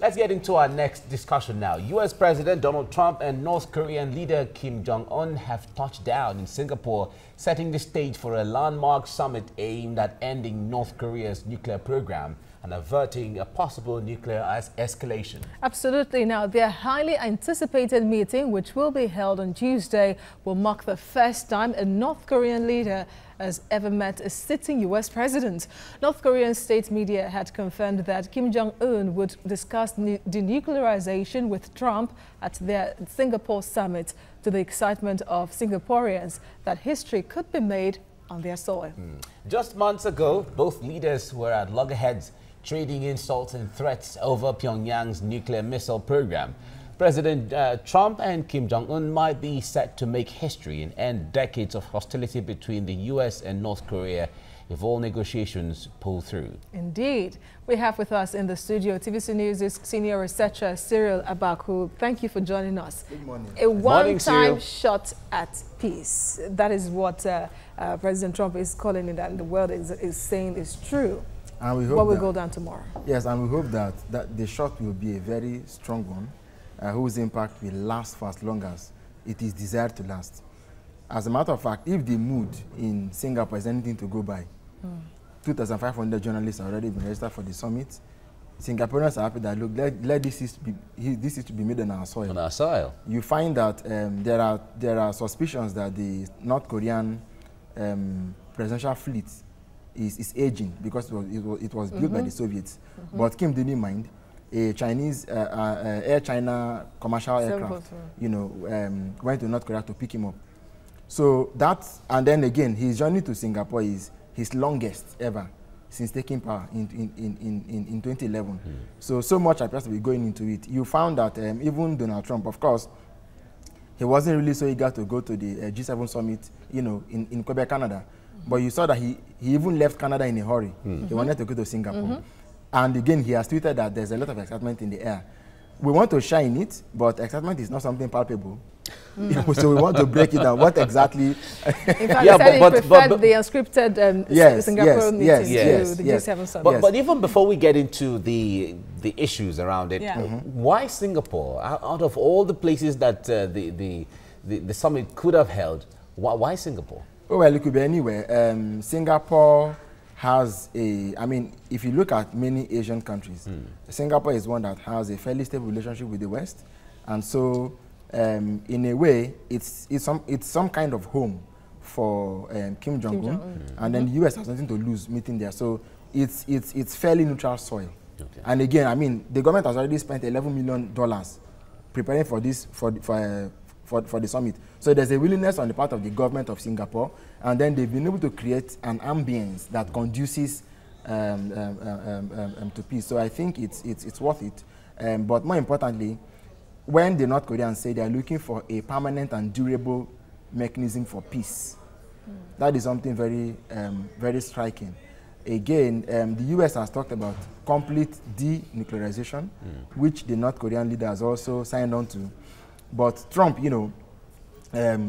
Let's get into our next discussion now. U.S. President Donald Trump and North Korean leader Kim Jong-un have touched down in Singapore, setting the stage for a landmark summit aimed at ending North Korea's nuclear program and averting a possible nuclear escalation. Absolutely. Now, their highly anticipated meeting, which will be held on Tuesday, will mark the first time a North Korean leader has ever met a sitting U.S. president. North Korean state media had confirmed that Kim Jong-un would discuss denuclearization with Trump at their Singapore summit, to the excitement of Singaporeans that history could be made on their soil. Just months ago, both leaders were at loggerheads, trading insults and threats over Pyongyang's nuclear missile program. President Trump and Kim Jong-un might be set to make history and end decades of hostility between the U.S. and North Korea if all negotiations pull through. Indeed. We have with us in the studio TVC News' senior researcher Cyril Abaku. Thank you for joining us. Good morning. A one-time shot at peace. That is what President Trump is calling it, and the world is saying is true. And we hope what will go down tomorrow. Yes, and we hope that the shot will be a very strong one, whose impact will last for as long as it is desired to last. As a matter of fact, if the mood in Singapore is anything to go by, 2,500 journalists have already been registered for the summit. Singaporeans are happy that, look, let this history be made on our soil. On our soil. You find that there are suspicions that the North Korean presidential fleet is aging because it was built by the Soviets. But Kim didn't mind. A Chinese Air China commercial aircraft, went to North Korea to pick him up. So that, and then again, his journey to Singapore is his longest ever since taking power in 2011. So much appears to be going into it. You found that even Donald Trump, of course, he wasn't really so eager to go to the G7 summit, in Quebec, Canada. But you saw that he even left Canada in a hurry. He wanted to go to Singapore. And again, he has tweeted that there's a lot of excitement in the air. We want to share in it, but excitement is not something palpable. So we want to break it down. What exactly? In fact, he said he preferred the unscripted Singapore meeting to the G7 summit. But even before we get into the issues around it, why Singapore? Out of all the places that the summit could have held, why Singapore? Oh, well, it could be anywhere. Singapore has if you look at many Asian countries, Singapore is one that has a fairly stable relationship with the West. And so, in a way, it's some kind of home for Kim Jong-un. And then the U.S. has nothing to lose meeting there. So it's fairly neutral soil. Okay. And again, the government has already spent $11 million preparing for this, for the summit. So there's a willingness on the part of the government of Singapore, and then they've been able to create an ambience that conduces to peace. So I think it's worth it. But more importantly, when the North Koreans say they are looking for a permanent and durable mechanism for peace, that is something very, very striking. Again, the U.S. has talked about complete denuclearization, which the North Korean leader has also signed on to. But Trump,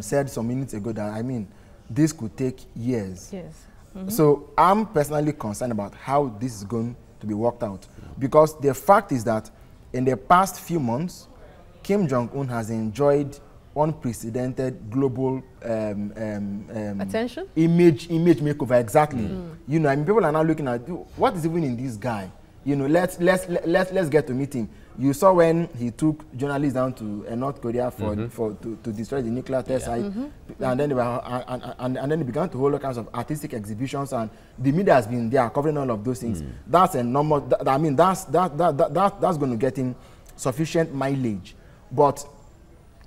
said some minutes ago that, this could take years. Yes. So I'm personally concerned about how this is going to be worked out. Because the fact is that in the past few months, Kim Jong-un has enjoyed unprecedented global attention? Image makeover, exactly. People are now looking at, what is even in this guy? Let's get to meet him. You saw when he took journalists down to North Korea to destroy the nuclear test site, and then they began to hold all kinds of artistic exhibitions, and the media has been there covering all of those things. That's a normal. That's going to get him sufficient mileage. But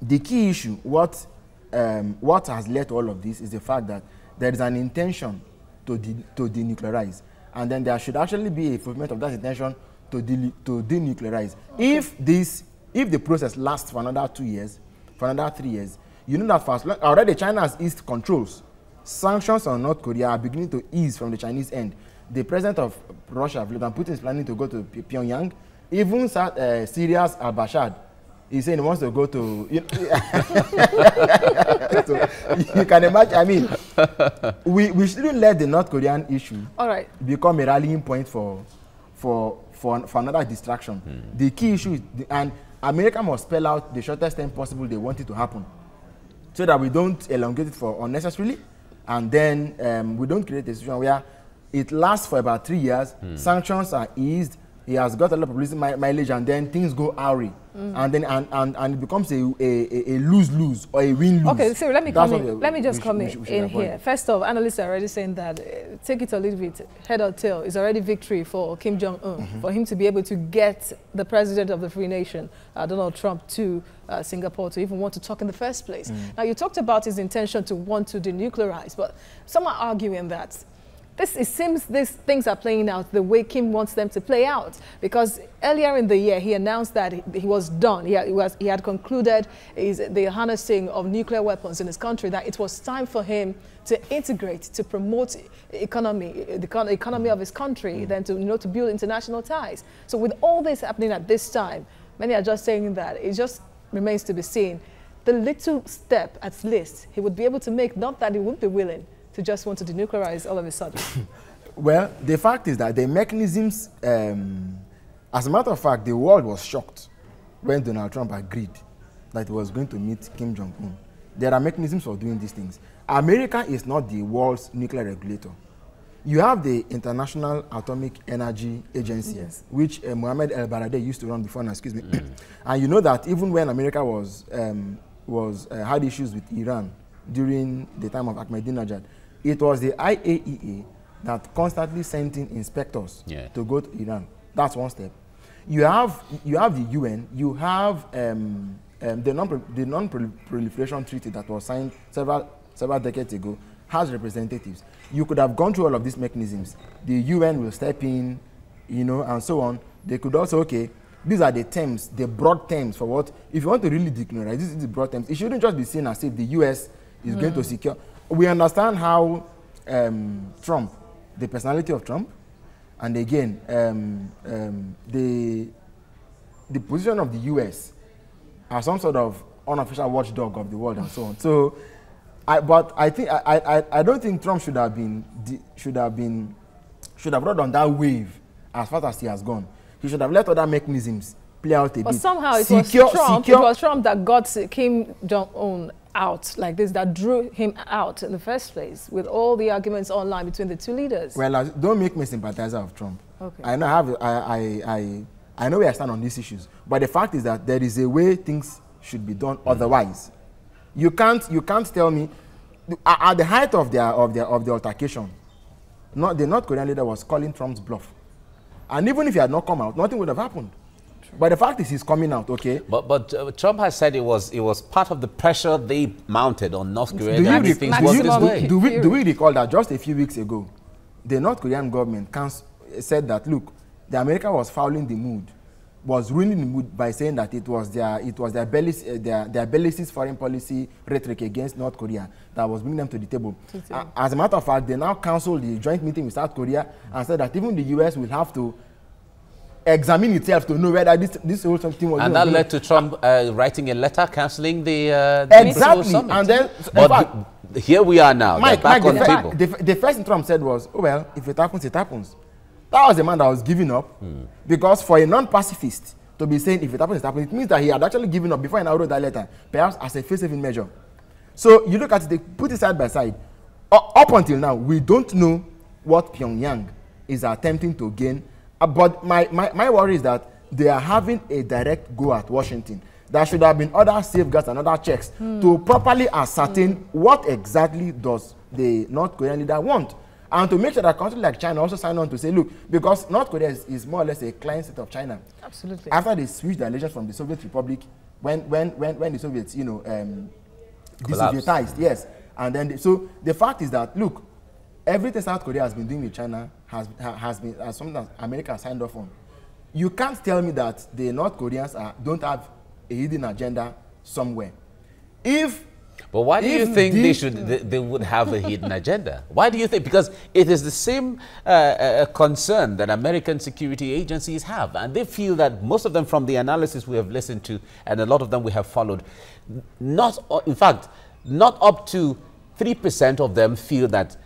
the key issue, what has led to all of this, is the fact that there is an intention to denuclearize, and then there should actually be a fulfillment of that intention to denuclearize. Okay. If the process lasts for another 2 years, for another 3 years, you know that fast. Already China has eased controls. Sanctions on North Korea are beginning to ease from the Chinese end. The president of Russia, Vladimir Putin, is planning to go to Pyongyang. Even Syria's al-Bashar is saying he wants to go to. So you can imagine. We shouldn't let the North Korean issue become a rallying point for for another distraction. The key issue is, and America must spell out the shortest time possible they want it to happen, so that we don't elongate it for unnecessarily, and then we don't create a situation where it lasts for about 3 years, sanctions are eased, he has got a lot of publicity mileage, and then things go awry, and then and it becomes a lose-lose or a win-lose. Okay, so let me come in. Let me just come in here. First off, analysts are already saying that take it or leave it, head or tail, is already victory for Kim Jong-un, for him to be able to get the president of the free nation, Donald Trump, to Singapore to even want to talk in the first place. Now, you talked about his intention to want to denuclearize, but some are arguing that it seems these things are playing out the way Kim wants them to play out, because earlier in the year he announced that he was done. He had concluded the harnessing of nuclear weapons in his country, that it was time for him to integrate, to promote the economy of his country, then to build international ties. So with all this happening at this time, many are just saying that it just remains to be seen the little step at least he would be able to make, not that he would be willing to just want to denuclearize all of a sudden. Well, the fact is that the mechanisms, as a matter of fact, the world was shocked when Donald Trump agreed that he was going to meet Kim Jong-un. There are mechanisms for doing these things. America is not the world's nuclear regulator. You have the International Atomic Energy Agency, yes, which Mohammed El-Baradei used to run before, excuse me. And you know that even when America had issues with Iran during the time of Ahmadinejad, it was the IAEA that constantly sent in inspectors to go to Iran. That's one step. You have the UN. You have the non-proliferation treaty that was signed several decades ago has representatives. You could have gone through all of these mechanisms. The UN will step in, and so on. They could also, okay, these are the terms, the broad terms for what, if you want to really denuclearize, this is the broad terms. It shouldn't just be seen as if the US is going to secure. We understand how Trump, the personality of Trump, and again, the position of the US as some sort of unofficial watchdog of the world and so on. So, I don't think Trump should have rode on that wave as far as he has gone. He should have let other mechanisms play out a bit. But somehow it was Trump that got Kim Jong-un out like this, that drew him out in the first place, with all the arguments online between the two leaders. Well, don't make me sympathizer of Trump. Okay. I know where I stand on these issues, but the fact is that there is a way things should be done. Otherwise, you can't tell me at the height of the altercation, the North Korean leader was calling Trump's bluff, and even if he had not come out, nothing would have happened. But the fact is, he's coming out, okay? But Trump has said it was part of the pressure they mounted on North Korea. Do we recall that just a few weeks ago, the North Korean government said that, look, the America was fouling the mood, was ruining the mood by saying that it was their bellicist foreign policy rhetoric against North Korea that was bringing them to the table. As a matter of fact, they now canceled the joint meeting with South Korea and said that even the US will have to examine itself to know whether this whole thing was. And that led to Trump writing a letter cancelling the exactly. Summit. And then, but here we are now. Back on the table. The first thing Trump said was, "Oh well, if it happens, it happens." That was a man that was giving up, because for a non-pacifist to be saying if it happens, it happens, it means that he had actually given up before he now wrote that letter, perhaps as a face-saving measure. So you look at it, they put it side by side. Up until now, we don't know what Pyongyang is attempting to gain. But my worry is that they are having a direct go at Washington. There should have been other safeguards and other checks to properly ascertain what exactly does the North Korean leader want. And to make sure that a country like China also sign on to say, look, because North Korea is more or less a client state of China. Absolutely. After they switched their allegiance from the Soviet Republic, when the Soviets, desovietized, yes. And then, so the fact is that, look, everything South Korea has been doing with China has been something that America has signed off on. You can't tell me that the North Koreans don't have a hidden agenda somewhere. But why do you think they would have a hidden agenda? Why do you think? Because it is the same concern that American security agencies have, and they feel that most of them, from the analysis we have listened to, and a lot of them we have followed, in fact, not up to 3% of them feel that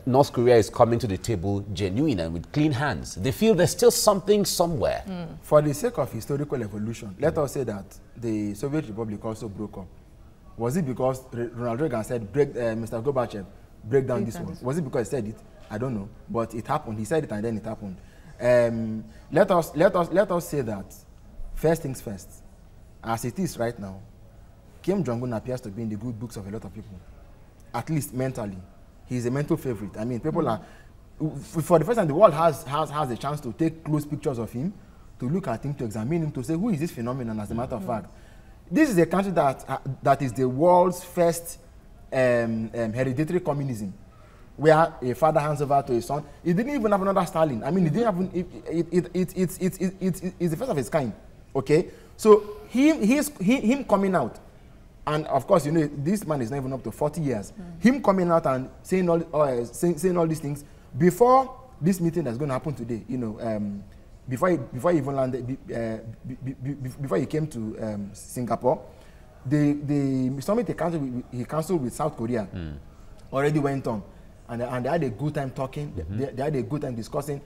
North Korea is coming to the table genuine and with clean hands. They feel there's still something somewhere. For the sake of historical evolution, let us say that the Soviet Republic also broke up. Was it because Ronald Reagan said, Mr. Gorbachev, break down this wall? Was it because he said it? I don't know, but it happened. He said it and then it happened. Let us say that first things first. As it is right now, Kim Jong-un appears to be in the good books of a lot of people, at least mentally. He's a mental favorite. I mean, people are, for the first time, the world has a chance to take close pictures of him, to look at him, to examine him, to say, who is this phenomenon, as a matter of fact. This is a country that is the world's first hereditary communism, where a father hands over to his son. It didn't even have another Stalin. I mean, it didn't have, it's the first of its kind, okay? So him coming out, and of course, you know, this man is not even up to 40 years. Him coming out and saying all these things before this meeting that's going to happen today, you know, before he even landed, before he came to Singapore, the summit he cancelled with South Korea already went on, and they had a good time talking. They had a good time discussing.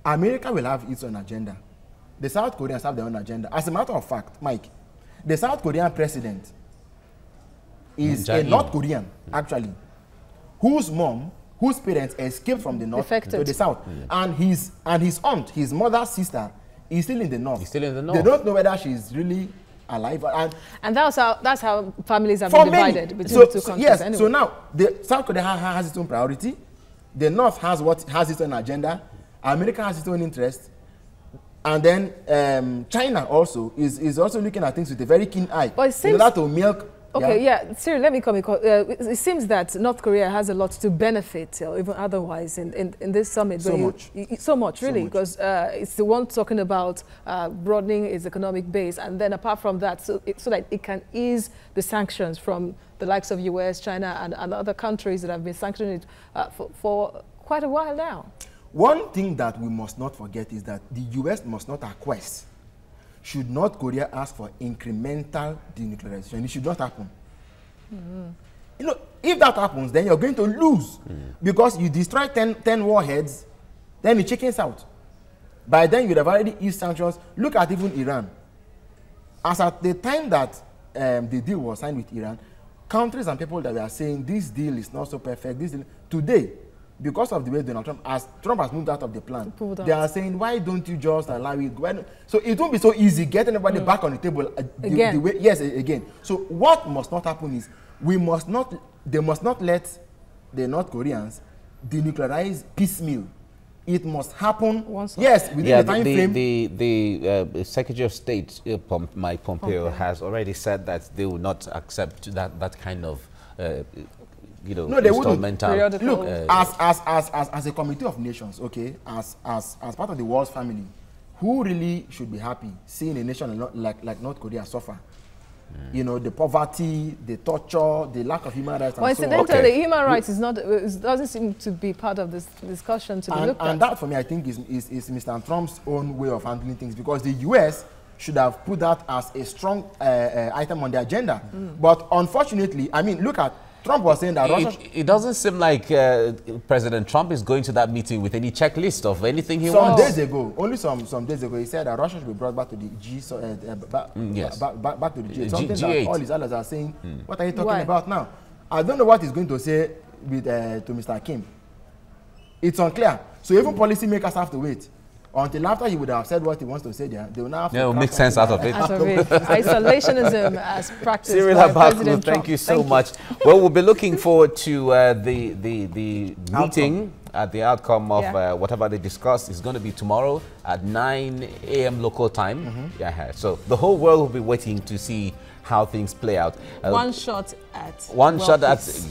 America will have its own agenda. The South Koreans have their own agenda. As a matter of fact, Mike, the South Korean president is a North Korean, actually, whose parents escaped from the North to the South. And his aunt, his mother's sister, is still in the North. He's still in the North. They don't know whether she's really alive. And that's how families have been divided between the two countries. Yes, anyway. So now, the South Korea has its own priority. The North has its own agenda. America has its own interest. And then China also is also looking at things with a very keen eye. But it seems, in order to milk. Okay, yeah, Cyril, let me come. It seems that North Korea has a lot to benefit, or even otherwise, in this summit. So much, really, because it's the one talking about broadening its economic base, and then apart from that, so that it can ease the sanctions from the likes of US, China, and other countries that have been sanctioning it for quite a while now. One thing that we must not forget is that the US must not acquiesce. Should North Korea ask for incremental denuclearization, it should not happen. You know, if that happens, then you're going to lose because you destroy 10 warheads, then the chicken's out. By then, you'd have already eased sanctions. Look at even Iran. As at the time that the deal was signed with Iran, countries and people that were saying this deal is not so perfect, this deal, today, because of the way Trump has moved out of the plan, they are saying, why don't you just allow it? So it won't be so easy getting everybody back on the table again. Yes, again. So what must not happen is they must not let the North Koreans denuclearize piecemeal. It must happen within the time frame. The Secretary of State, Mike Pompeo, has already said that they will not accept that kind of no, they wouldn't. Look, as a committee of nations, okay, as part of the world's family, who really should be happy seeing a nation like North Korea suffer? You know, the poverty, the torture, the lack of human rights. Well, incidentally, human rights doesn't seem to be part of this discussion to be looked at. And that, for me, I think is Mr. Trump's own way of handling things, because the US should have put that as a strong item on the agenda. But unfortunately, I mean, look at Trump was saying that Russia... It doesn't seem like President Trump is going to that meeting with any checklist of anything he Some wants. days ago, he said that Russia should be brought back to the back to the G8. Something G8. That all his allies are saying, what are you talking about now? I don't know what he's going to say with, to Mr. Kim. It's unclear. So even policymakers have to wait until after he would have said what he wants to say there. They will now have to make sense out of it. Isolationism as practiced Cyril by President Trump. Thank you so much. Well, we'll be looking forward to the meeting. The outcome of whatever they discuss is going to be tomorrow at 9 a.m. local time. So the whole world will be waiting to see how things play out. One shot at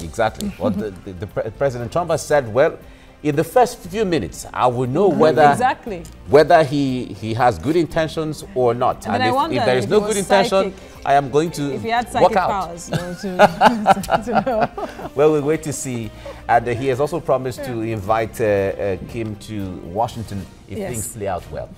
exactly. What the President Trump has said. Well, in the first few minutes, I will know whether he has good intentions or not. And if there is no good intention, I am going to walk out. Powers, to know. Well, we'll wait to see. And he has also promised to invite Kim to Washington if things play out well.